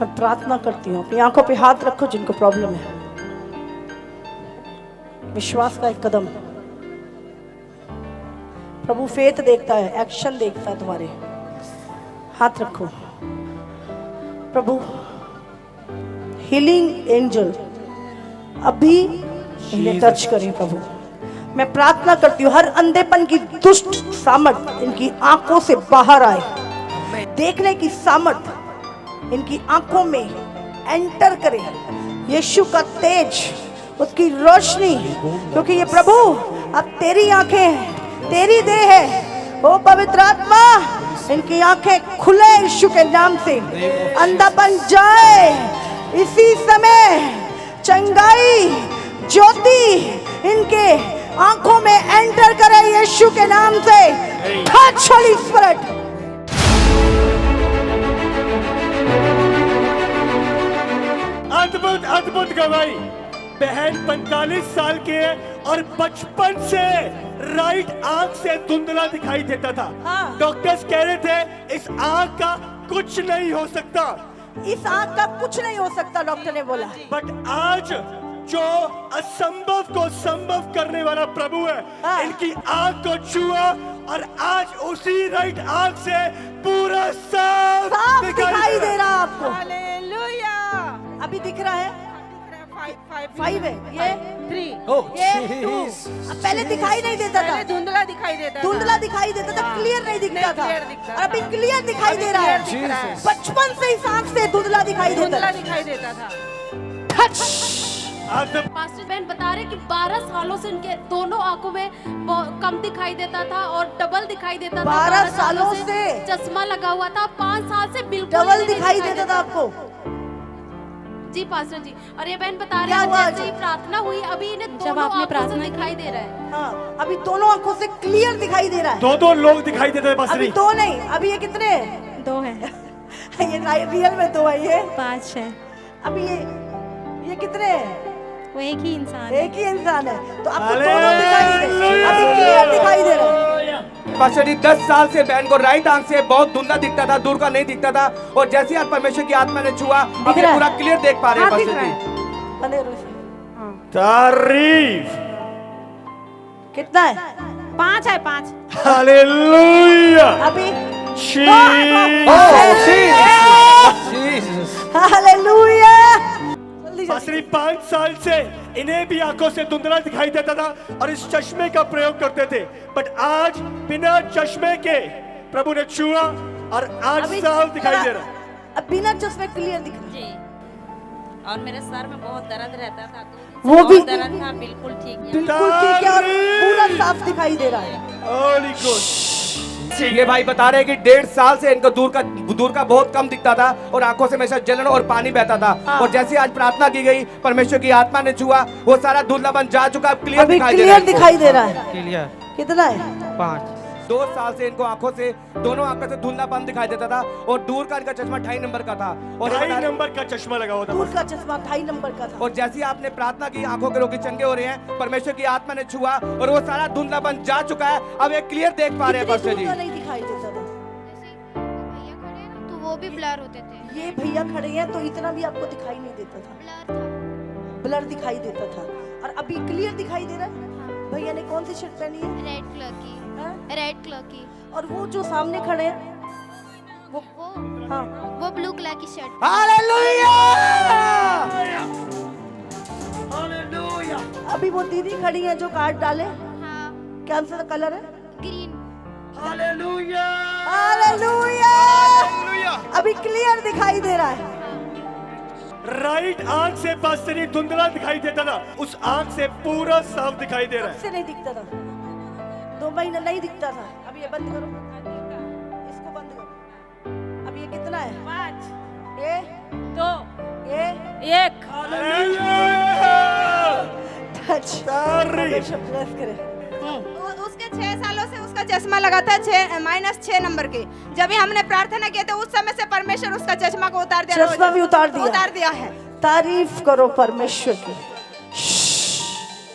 मैं प्रार्थना करती हूँ, अपनी आंखों पे हाथ रखो जिनको प्रॉब्लम है। विश्वास का एक कदम। प्रभु फेथ देखता है, एक्शन देखता है तुम्हारे। हाथ रखो। प्रभु हीलिंग एंजल अभी इन्हें टच करें। प्रभु मैं प्रार्थना करती हूँ, हर अंधेपन की दुष्ट सामर्थ इनकी आंखों से बाहर आए। देखने की सामर्थ इनकी आंखों में एंटर करे। यीशु का तेज, उसकी रोशनी, क्योंकि ये प्रभु अब तेरी आंखें हैं, तेरी देह है। ओ पवित्र आत्मा, इनकी आंखें खुले यीशु के नाम से। अंधापन जाए इसी समय। चंगाई, ज्योति इनके आंखों में एंटर करे यीशु के नाम से। Touch Holi spirit. अद्भुत अद्भुत गवाही। बहन 45 साल के है और बचपन से राइट आंख से धुंधला दिखाई देता था। हाँ। डॉक्टर्स कह रहे थे इस आंख का कुछ नहीं हो सकता, इस आंख का कुछ नहीं हो सकता, डॉक्टर ने बोला। बट आज जो असंभव को संभव करने वाला प्रभु है, हाँ। इनकी आंख को छुआ और आज उसी राइट आंख से पूरा साफ दिखाई दे रहा आपको। हालेलुया। अभी दिख रहा है। 5 है, ये 3, ये 2। अब पहले दिखाई नहीं देता था, पहले धुंधला दिखाई देता था। धुंधला दिखाई देता था, क्लियर नहीं दिखता था। क्लियर दिखता और अभी था। क्लियर दिखाई दे रहा अभी clear दिख रहा है। है। बचपन से इस आंख से धुंधला दिखाई देता धुंधला था। दिखाई देता था। टच। पास्टर बहन बता रहे कि 12 सालों से इनके दोनों आंखों में कम दिखाई देता था और डबल दिखाई देता था। 12 सालों से चश्मा लगा हुआ था। 5 साल से बिल्कुल डबल नहीं दिखाई देता था आपको। जी पास्टर जी। और ये बहन बता क्या रहे हुआ हैं आज? जैसे ही प्रार्थना हुई अभी इन्हें जब दोनों आपने आंखों से प्रार्थना दिखाई दे रहा है। हाँ, अभी दोनों आंखों से क्लियर दिखाई दे रहा है। दो लोग दिखाई देते थे। अभी बसरी 2 नहीं, अभी ये कितने हैं? 2 है, ये रियल में 2 है। ये 5 है। अभी ये कितने हैं? वो एक ही इंसान है। एक ही इंसान है। तो आपको दोनों दिखाई दे रहे हैं। अभी क्लियर दिखाई दे रहा है। पास्टर जी 10 साल से बहन को राइट आंख से बहुत धुंधला दिखता था, दूर का नहीं दिखता था, और जैसे आज परमेश्वर की आत्मा ने छुआ अब ये रहा है। पूरा क्लियर देख पा रहे हैं हाँ, दिख पास्टर रहा जी। है। बने रहो इसमें। तारीफ। कितना है? 5 है, 5। हालेलुया। अभी जीसस। हालेलुया। जल्दी बसरी 5 साल से इन्हें भी आंखों से धुंधला दिखाई देता था और इस चश्मे का प्रयोग करते थे, बट आज बिना चश्मे के प्रभु ने छुआ और आज अभी साफ दिखाई दे रहा है। अब बिना चश्मे क्लियर दिख रहा है। जी। और मेरे सर में बहुत दर्द रहता था, तो वो भी दर्द था, बिल्कुल ठीक है। बिल्कुल ठीक है और पूरा साफ दिखाई दे रहा है। होली गोस्ट। ये भाई बता रहे हैं कि 1.5 साल से इनको दूर का बहुत कम दिखता था और आंखों से हमेशा जलन और पानी बहता था। हाँ। और जैसे आज प्रार्थना की गई, परमेश्वर की आत्मा ने छुआ, वो सारा धुंधलापन जा चुका, अब क्लियर अभी दिखाई दे रहा क्लियर है। दिखाई दे रहा है। क्लियर। कितना है? 5। 2 साल से इनको आंखों से, दोनों आंखों से धुंधलापन दिखाई देता था और दूर का इनका चश्मा 2.5 नंबर का था। और 2.5 नंबर का चश्मा लगा हुआ था। दूर का चश्मा 2.5 नंबर का था। और जैसे ही आपने प्रार्थना की, आंखों के रोगी चंगे हो रहे हैं, परमेश्वर की आत्मा ने छुआ और वो सारा धुंधलापन जा चुका है, अब एक क्लियर देख पा रहे हैं कितनी पास्टर दूर जी। का नहीं दिखाई देता था। भैया खड़े हैं ना, तो वो भी ब्लर होते थे। ये भैया खड़े हैं तो इतना भी आपको दिखाई नहीं देता था, ब्लर था। ब्लर दिखाई देता था। और अभी क्लियर दिखाई दे रहा है। भैया ने कौन सी शर्ट पहनी है? रेड कलर की। हाँ? रेड कलर की। और वो जो सामने खड़े हैं वो हाँ, वो ब्लू कलर की शर्ट। हालेलुया। अभी वो दीदी खड़ी है जो कार्ड डाले। हाँ, कौन सा कलर है? ग्रीन। हालेलुया। हालेलुया। अभी क्लियर दिखाई दे रहा है। राइट आंख से बसरी धुंधला दिखाई देता था, उस आंख से पूरा साफ दिखाई दे रहा है। से नहीं दिखता था, 2 महीना नहीं दिखता था। अब ये बंद करो, इसको बंद करो। अब ये कितना है? 5, ये 2, ये 1। हालेलुया। टच तारीफ। प्लस करे। उसके 6 सालों से उसका चश्मा लगा था, -6 नंबर के। जब भी हमने प्रार्थना किया था उस समय से परमेश्वर उसका चश्मा को उतार दिया। चश्मा भी उतार दिया। उतार दिया है। तारीफ करो परमेश्वर की।